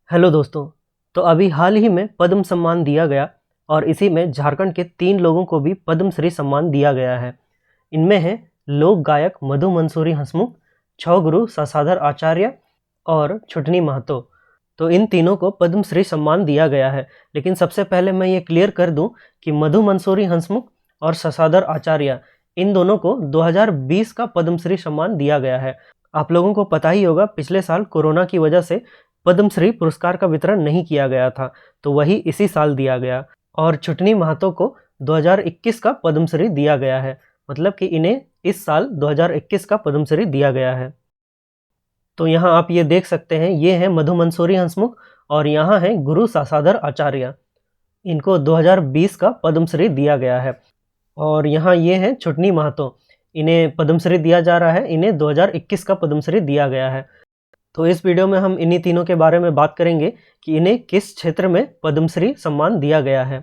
Hello दोस्तों। तो अभी हाल ही में पद्म सम्मान दिया गया और इसी में झारखंड के 3 लोगों को भी पद्मश्री सम्मान दिया गया है। इनमें हैं लोक गायक मधु मंसूरी हंसमुख, छौ गुरु सासाधर आचार्य और छुटनी महतो। तो इन तीनों को पद्मश्री सम्मान दिया गया है। लेकिन सबसे पहले मैं ये क्लियर कर दूं कि मधु मंसूरी हंसमुख और सासाधर आचार्य इन दोनों को 2020 का पद्मश्री सम्मान दिया गया है। आप लोगों को पता ही होगा, पिछले साल कोरोना की वजह से पद्मश्री पुरस्कार का वितरण नहीं किया गया था, तो वही इसी साल दिया गया। और छुटनी महतो को 2021 का पद्मश्री दिया गया है, मतलब कि इन्हें इस साल 2021 का पद्मश्री दिया गया है। तो यहाँ आप ये देख सकते हैं, ये हैं मधु मंसूरी हंसमुख और यहाँ हैं गुरु सासाधर आचार्य। इनको 2020 का पद्मश्री दिया गया है। और यहाँ ये हैं छुटनी महतो, इन्हें पद्मश्री दिया जा रहा है, इन्हें 2021 का पद्मश्री दिया गया है। तो इस वीडियो में हम इन्हीं तीनों के बारे में बात करेंगे कि इन्हें किस क्षेत्र में पद्मश्री सम्मान दिया गया है।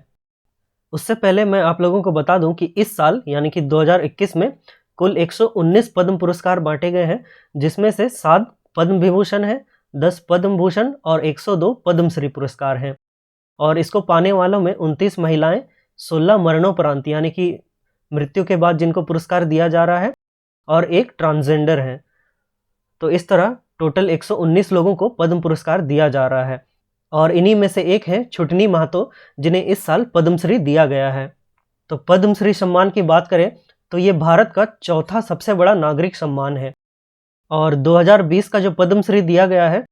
उससे पहले मैं आप लोगों को बता दूं कि इस साल यानी कि 2021 में कुल 119 पद्म पुरस्कार बांटे गए हैं, जिसमें से 7 पद्म विभूषण है, 10 पद्म भूषण और 102 पद्मश्री पुरस्कार हैं। और इसको पाने वालों में 29 महिलाएं, 16 मरणोपरांत यानी कि मृत्यु के बाद जिनको पुरस्कार दिया जा रहा है, और एक ट्रांसजेंडर है। तो इस तरह टोटल 119 लोगों को पद्म पुरस्कार दिया जा रहा है। और इन्हीं में से एक है छुटनी महतो, जिन्हें इस साल पद्मश्री दिया गया है। तो पद्मश्री सम्मान की बात करें तो ये भारत का चौथा सबसे बड़ा नागरिक सम्मान है। और 2020 का जो पद्मश्री दिया गया है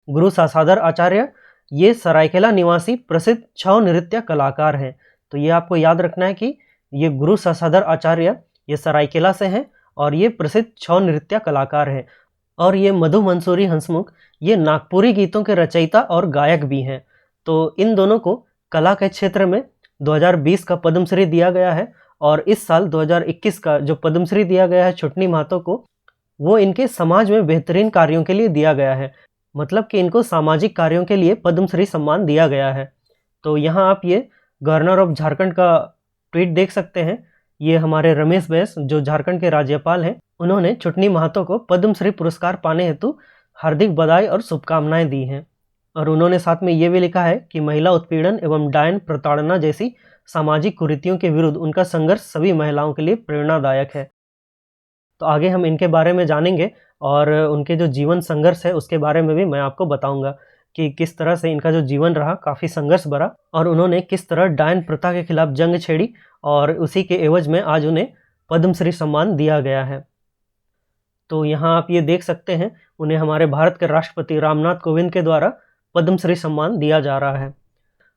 गुरु सासाधर आचार्य, ये सरायकेला निवासी प्रसिद्ध छौ नृत्य कलाकार हैं। तो ये आपको याद रखना है कि ये गुरु सासाधर आचार्य ये सरायकेला से हैं और ये प्रसिद्ध छौ नृत्य कलाकार हैं। और ये मधु मंसूरी हंसमुख ये नागपुरी गीतों के रचयिता और गायक भी हैं। तो इन दोनों को कला के क्षेत्र में 2020 का पद्मश्री दिया गया है। और इस साल 2021 का जो पद्मश्री दिया गया है छुटनी महतो को, वो इनके समाज में बेहतरीन कार्यों के लिए दिया गया है। मतलब कि इनको सामाजिक कार्यों के लिए पद्मश्री सम्मान दिया गया है। तो यहाँ आप ये गवर्नर ऑफ झारखंड का ट्वीट देख सकते हैं। ये हमारे रमेश बैस जो झारखंड के राज्यपाल हैं, उन्होंने छुटनी महतो को पद्मश्री पुरस्कार पाने हेतु हार्दिक बधाई और शुभकामनाएं दी हैं। और उन्होंने साथ में ये भी लिखा है कि महिला उत्पीड़न एवं डायन प्रताड़ना जैसी सामाजिक कुरीतियों के विरुद्ध उनका संघर्ष सभी महिलाओं के लिए प्रेरणादायक है। तो आगे हम इनके बारे में जानेंगे और उनके जो जीवन संघर्ष है उसके बारे में भी मैं आपको बताऊंगा कि किस तरह से इनका जो जीवन रहा काफ़ी संघर्ष भरा और उन्होंने किस तरह डायन प्रथा के खिलाफ जंग छेड़ी और उसी के एवज में आज उन्हें पद्मश्री सम्मान दिया गया है। तो यहाँ आप ये देख सकते हैं, उन्हें हमारे भारत के राष्ट्रपति रामनाथ कोविंद के द्वारा पद्मश्री सम्मान दिया जा रहा है।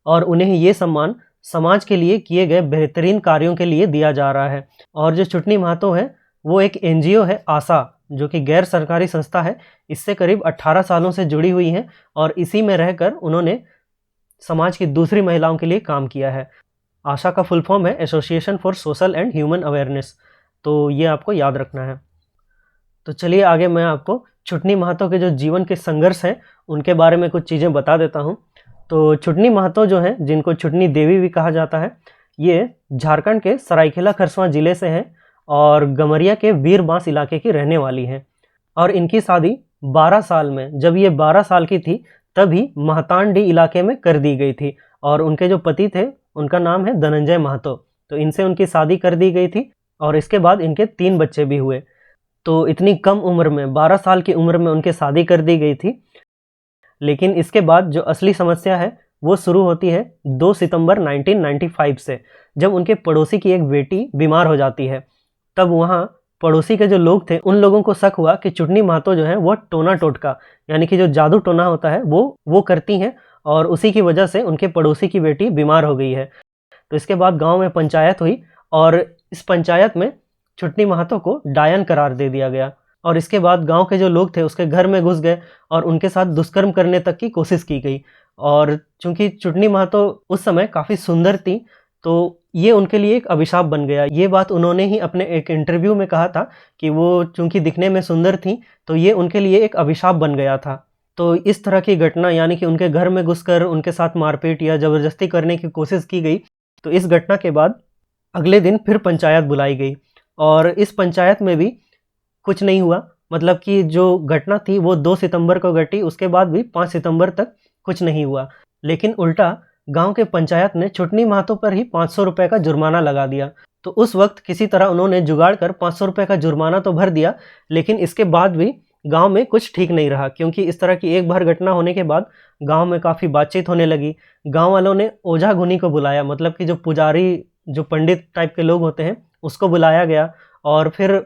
और उन्हें ये सम्मान समाज के लिए किए गए बेहतरीन कार्यों के लिए दिया जा रहा है। और जो छुटनी महतो है वो एक NGO है आशा, जो कि गैर सरकारी संस्था है। इससे करीब 18 सालों से जुड़ी हुई हैं और इसी में रहकर उन्होंने समाज की दूसरी महिलाओं के लिए काम किया है। आशा का फुल फॉर्म है association for social and human awareness. तो ये आपको याद रखना है। तो चलिए आगे मैं आपको छुटनी महतो के जो जीवन के संघर्ष हैं उनके बारे में कुछ चीज़ें बता देता हूँ। तो छुटनी महतो जो हैं, जिनको छुटनी देवी भी कहा जाता है, ये झारखंड के सरायकेला खरसावां जिले से हैं और गमरिया के वीरबांस इलाके की रहने वाली हैं। और इनकी शादी 12 साल में, जब ये 12 साल की थी तभी महतांडी इलाके में कर दी गई थी। और उनके जो पति थे उनका नाम है धनंजय महतो। तो इनसे उनकी शादी कर दी गई थी और इसके बाद इनके 3 बच्चे भी हुए। तो इतनी कम उम्र में, 12 साल की उम्र में उनकी शादी कर दी गई थी। लेकिन इसके बाद जो असली समस्या है वो शुरू होती है 2 सितंबर 1995 से, जब उनके पड़ोसी की एक बेटी बीमार हो जाती है। तब वहाँ पड़ोसी के जो लोग थे उन लोगों को शक हुआ कि छुटनी महतो जो है वो टोना टोटका यानी कि जो जादू टोना होता है वो करती हैं और उसी की वजह से उनके पड़ोसी की बेटी बीमार हो गई है। तो इसके बाद गांव में पंचायत हुई और इस पंचायत में छुटनी महतो को डायन करार दे दिया गया। और इसके बाद गांव के जो लोग थे उसके घर में घुस गए और उनके साथ दुष्कर्म करने तक की कोशिश की गई। और चूंकि छुटनी महतो उस समय काफ़ी सुंदर थी तो ये उनके लिए एक अभिशाप बन गया। ये बात उन्होंने ही अपने एक इंटरव्यू में कहा था कि वो चूंकि दिखने में सुंदर थी तो ये उनके लिए एक अभिशाप बन गया था। तो इस तरह की घटना यानी कि उनके घर में घुसकर उनके साथ मारपीट या ज़बरदस्ती करने की कोशिश की गई। तो इस घटना के बाद अगले दिन फिर पंचायत बुलाई गई और इस पंचायत में भी कुछ नहीं हुआ। मतलब कि जो घटना थी वो 2 सितंबर को घटी, उसके बाद भी 5 सितंबर तक कुछ नहीं हुआ, लेकिन उल्टा गांव के पंचायत ने छुटनी महतो पर ही 500 रुपये का जुर्माना लगा दिया। तो उस वक्त किसी तरह उन्होंने जुगाड़ कर 500 रुपये का जुर्माना तो भर दिया, लेकिन इसके बाद भी गांव में कुछ ठीक नहीं रहा, क्योंकि इस तरह की एक बार घटना होने के बाद गांव में काफ़ी बातचीत होने लगी। गांव वालों ने ओझा गुनी को बुलाया, मतलब कि जो पुजारी, जो पंडित टाइप के लोग होते हैं, उसको बुलाया गया। और फिर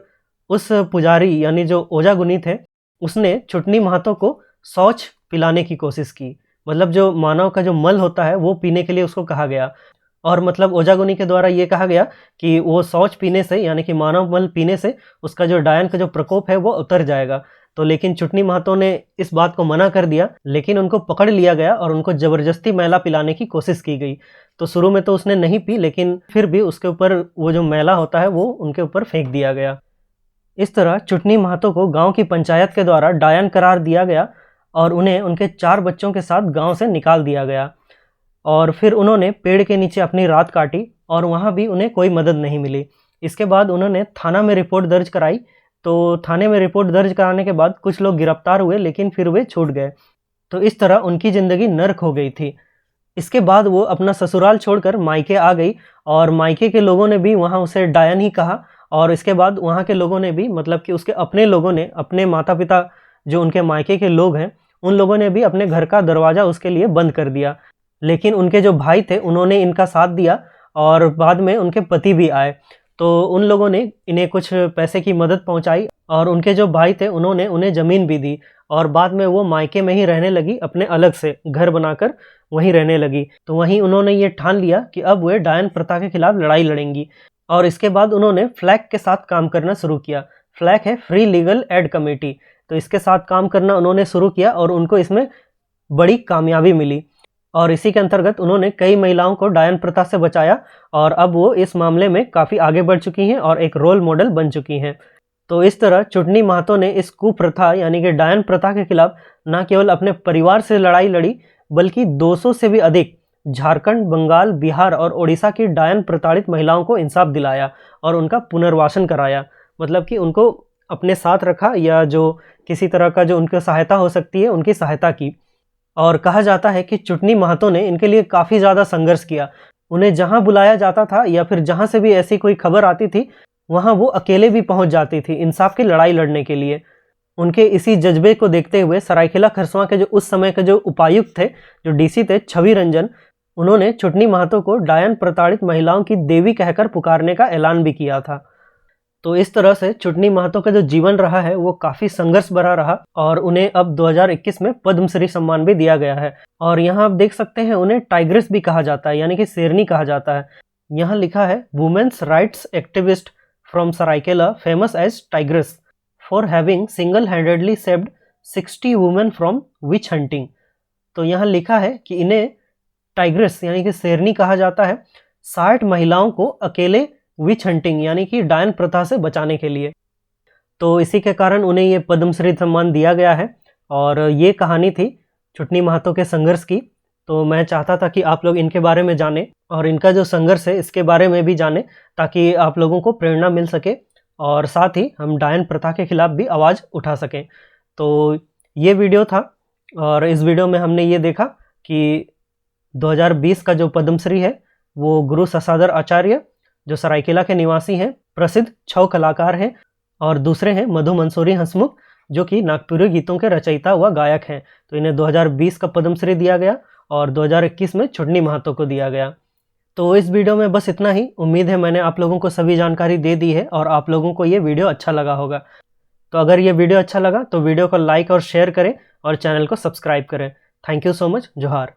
उस पुजारी यानी जो ओझा गुनी थे, उसने छुटनी महतो को शौच पिलाने की कोशिश की। मतलब जो मानव का जो मल होता है वो पीने के लिए उसको कहा गया, और मतलब ओझागुनी के द्वारा ये कहा गया कि वो शौच पीने से यानी कि मानव मल पीने से उसका जो डायन का जो प्रकोप है वो उतर जाएगा। तो लेकिन छुटनी महतो ने इस बात को मना कर दिया, लेकिन उनको पकड़ लिया गया और उनको ज़बरदस्ती मैला पिलाने की कोशिश की गई। तो शुरू में तो उसने नहीं पी, लेकिन फिर भी उसके ऊपर वो जो मैला होता है वो उनके ऊपर फेंक दिया गया। इस तरह छुटनी महतो को गाँव की पंचायत के द्वारा डायन करार दिया गया और उन्हें उनके 4 बच्चों के साथ गाँव से निकाल दिया गया। और फिर उन्होंने पेड़ के नीचे अपनी रात काटी और वहाँ भी उन्हें कोई मदद नहीं मिली। इसके बाद उन्होंने थाना में रिपोर्ट दर्ज कराई। तो थाने में रिपोर्ट दर्ज कराने के बाद कुछ लोग गिरफ्तार हुए, लेकिन फिर वे छूट गए। तो इस तरह उनकी ज़िंदगी नर्क हो गई थी। इसके बाद वो अपना ससुराल छोड़कर मायके आ गई और मायके के लोगों ने भी वहाँ उसे डायन ही कहा। और इसके बाद वहाँ के लोगों ने भी, मतलब कि उसके अपने लोगों ने, अपने माता पिता जो उनके मायके के लोग हैं, उन लोगों ने भी अपने घर का दरवाज़ा उसके लिए बंद कर दिया। लेकिन उनके जो भाई थे उन्होंने इनका साथ दिया और बाद में उनके पति भी आए। तो उन लोगों ने इन्हें कुछ पैसे की मदद पहुंचाई और उनके जो भाई थे उन्होंने उन्हें ज़मीन भी दी। और बाद में वो मायके में ही रहने लगी, अपने अलग से घर बनाकर वहीं रहने लगी। तो वहीं उन्होंने ये ठान लिया कि अब वे डायन प्रथा के खिलाफ लड़ाई लड़ेंगी। और इसके बाद उन्होंने फ्लैग के साथ काम करना शुरू किया। फ्लैग है फ्री लीगल एड कमेटी। तो इसके साथ काम करना उन्होंने शुरू किया और उनको इसमें बड़ी कामयाबी मिली। और इसी के अंतर्गत उन्होंने कई महिलाओं को डायन प्रथा से बचाया और अब वो इस मामले में काफ़ी आगे बढ़ चुकी हैं और एक रोल मॉडल बन चुकी हैं। तो इस तरह छुटनी महतो ने इस कुप्रथा यानी कि डायन प्रथा के खिलाफ न केवल अपने परिवार से लड़ाई लड़ी, बल्कि 200 से भी अधिक झारखंड, बंगाल, बिहार और उड़ीसा की डायन प्रताड़ित महिलाओं को इंसाफ दिलाया और उनका पुनर्वासन कराया। मतलब कि उनको अपने साथ रखा, या जो किसी तरह का जो उनकी सहायता हो सकती है उनकी सहायता की। और कहा जाता है कि छुटनी महतो ने इनके लिए काफ़ी ज़्यादा संघर्ष किया। उन्हें जहाँ बुलाया जाता था या फिर जहाँ से भी ऐसी कोई खबर आती थी, वहाँ वो अकेले भी पहुँच जाती थी इंसाफ की लड़ाई लड़ने के लिए। उनके इसी जज्बे को देखते हुए सरायकेला खरसवां के जो उस समय के जो उपायुक्त थे, जो डीसी थे, छवि रंजन, उन्होंने छुटनी महतो को डायन प्रताड़ित महिलाओं की देवी कहकर पुकारने का ऐलान भी किया था। तो इस तरह से छुटनी महतो का जो जीवन रहा है वो काफ़ी संघर्ष भरा रहा और उन्हें अब 2021 में पद्मश्री सम्मान भी दिया गया है। और यहाँ आप देख सकते हैं उन्हें टाइग्रेस भी कहा जाता है, यानी कि शेरनी कहा जाता है। यहाँ लिखा है women's rights activist from Seraikela famous as tigress for having single handedly saved 60 women from witch hunting. तो यहाँ लिखा है कि इन्हें टाइग्रेस यानी कि शेरनी कहा जाता है 60 महिलाओं को अकेले विच हंटिंग यानी कि डायन प्रथा से बचाने के लिए। तो इसी के कारण उन्हें ये पद्मश्री सम्मान दिया गया है। और ये कहानी थी छुटनी महतो के संघर्ष की। तो मैं चाहता था कि आप लोग इनके बारे में जानें और इनका जो संघर्ष है इसके बारे में भी जानें, ताकि आप लोगों को प्रेरणा मिल सके और साथ ही हम डायन प्रथा के खिलाफ भी आवाज़ उठा सकें। तो ये वीडियो था और इस वीडियो में हमने ये देखा कि 2020 का जो पद्मश्री है वो गुरु ससादर आचार्य, जो सरायकेला के निवासी हैं, प्रसिद्ध छौ कलाकार हैं, और दूसरे हैं मधु मंसूरी हंसमुख, जो कि नागपुरी गीतों के रचयिता व गायक हैं। तो इन्हें 2020 का पद्मश्री दिया गया और 2021 में छुटनी महतो को दिया गया। तो इस वीडियो में बस इतना ही। उम्मीद है मैंने आप लोगों को सभी जानकारी दे दी है और आप लोगों को ये वीडियो अच्छा लगा होगा। तो अगर ये वीडियो अच्छा लगा तो वीडियो को लाइक और शेयर करें और चैनल को सब्सक्राइब करें। Thank you so much. जोहार।